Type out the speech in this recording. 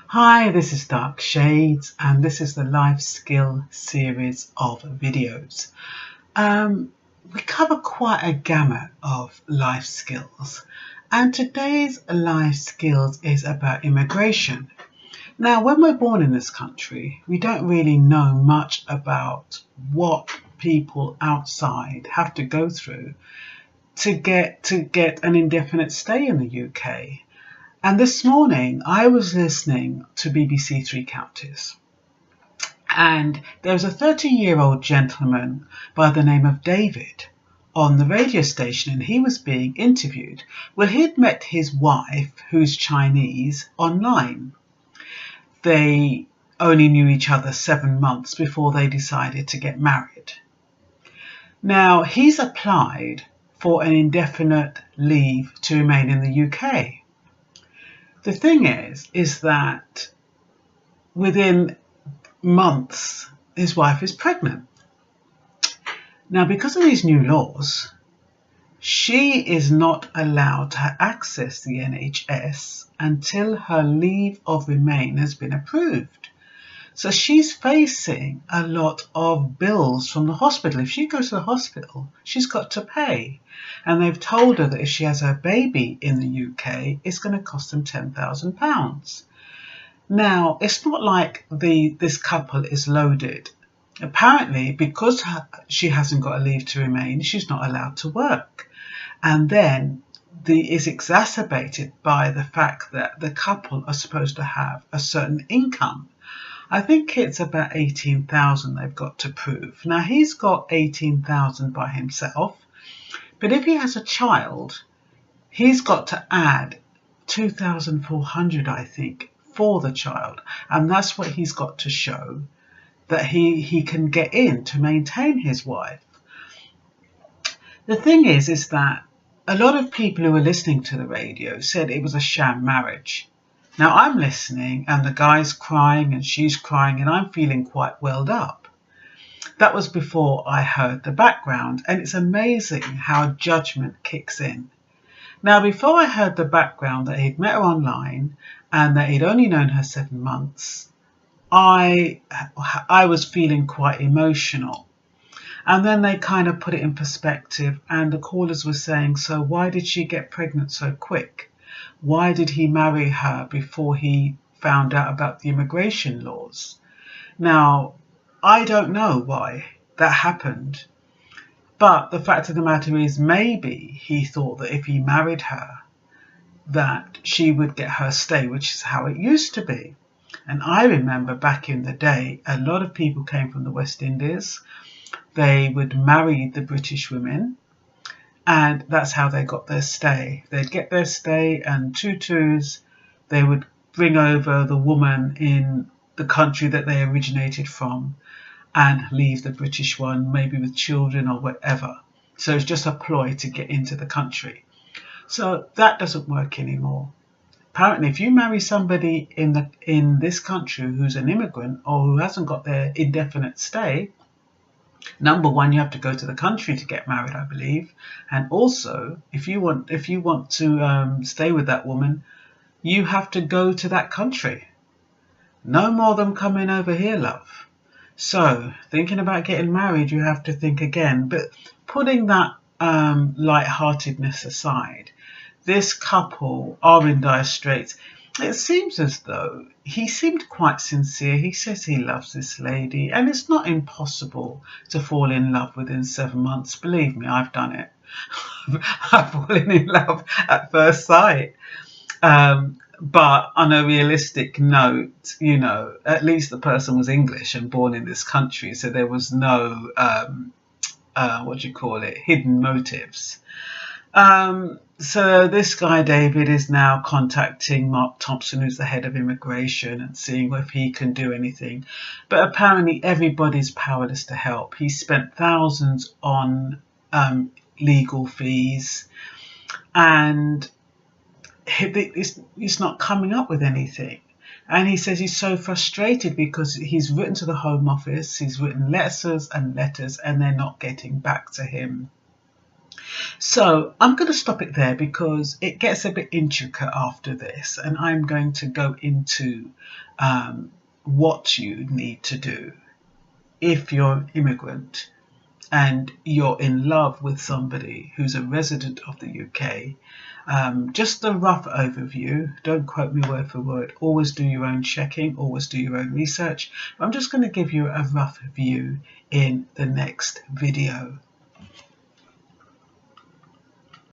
Hi, this is Dark Shades, and this is the life skill series of videos. We cover quite a gamut of life skills, and today's life skills is about immigration. Now, when we're born in this country, we don't really know much about what people outside have to go through to get an indefinite stay in the UK. And this morning I was listening to BBC Three Counties, and there was a 30-year-old gentleman by the name of David on the radio station, and he was being interviewed. Well, he'd met his wife, who's Chinese, online. They only knew each other 7 months before they decided to get married. Now, he's applied for an indefinite leave to remain in the UK. The thing is that within months, his wife is pregnant. Now, because of these new laws, she is not allowed to access the NHS until her leave of remain has been approved. So she's facing a lot of bills from the hospital. If she goes to the hospital, she's got to pay. And they've told her that if she has her baby in the UK, it's going to cost them £10,000. Now, it's not like this couple is loaded. Apparently, because she hasn't got a leave to remain, she's not allowed to work. And then is exacerbated by the fact that the couple are supposed to have a certain income. I think it's about 18,000 they've got to prove. Now, he's got 18,000 by himself, but if he has a child, he's got to add 2,400, I think, for the child. And that's what he's got to show that he can get in to maintain his wife. The thing is that a lot of people who were listening to the radio said it was a sham marriage. Now, I'm listening and the guy's crying and she's crying and I'm feeling quite welled up. That was before I heard the background, and it's amazing how judgment kicks in. Now, before I heard the background that he'd met her online and that he'd only known her 7 months, I was feeling quite emotional. And then they kind of put it in perspective, and the callers were saying, so why did she get pregnant so quick? Why did he marry her before he found out about the immigration laws? Now, I don't know why that happened, but the fact of the matter is maybe he thought that if he married her, that she would get her stay, which is how it used to be. And I remember back in the day, a lot of people came from the West Indies. They would marry the British women, and that's how they got their stay. They'd get their stay, and tutus, they would bring over the woman in the country that they originated from and leave the British one, maybe with children or whatever. So it's just a ploy to get into the country. So that doesn't work anymore. Apparently, if you marry somebody in this country who's an immigrant or who hasn't got their indefinite stay, number one, you have to go to the country to get married, I believe. And also, if you want to stay with that woman, you have to go to that country. No more of them coming over here, love. So, thinking about getting married, you have to think again. But putting that lightheartedness aside, this couple are in dire straits. It seems as though he seemed quite sincere. He says he loves this lady, and it's not impossible to fall in love within 7 months. Believe me, I've done it. I've fallen in love at first sight. But on a realistic note, you know, at least the person was English and born in this country, so there was no, hidden motives. So this guy, David, is now contacting Mark Thompson, who's the head of immigration, and seeing if he can do anything. But apparently everybody's powerless to help. He spent thousands on legal fees, and he's not coming up with anything. And he says he's so frustrated because he's written to the Home Office, he's written letters and letters, and they're not getting back to him. So I'm going to stop it there because it gets a bit intricate after this, and I'm going to go into what you need to do if you're an immigrant and you're in love with somebody who's a resident of the UK. Just a rough overview. Don't quote me word for word. Always do your own checking. Always do your own research. I'm just going to give you a rough view in the next video.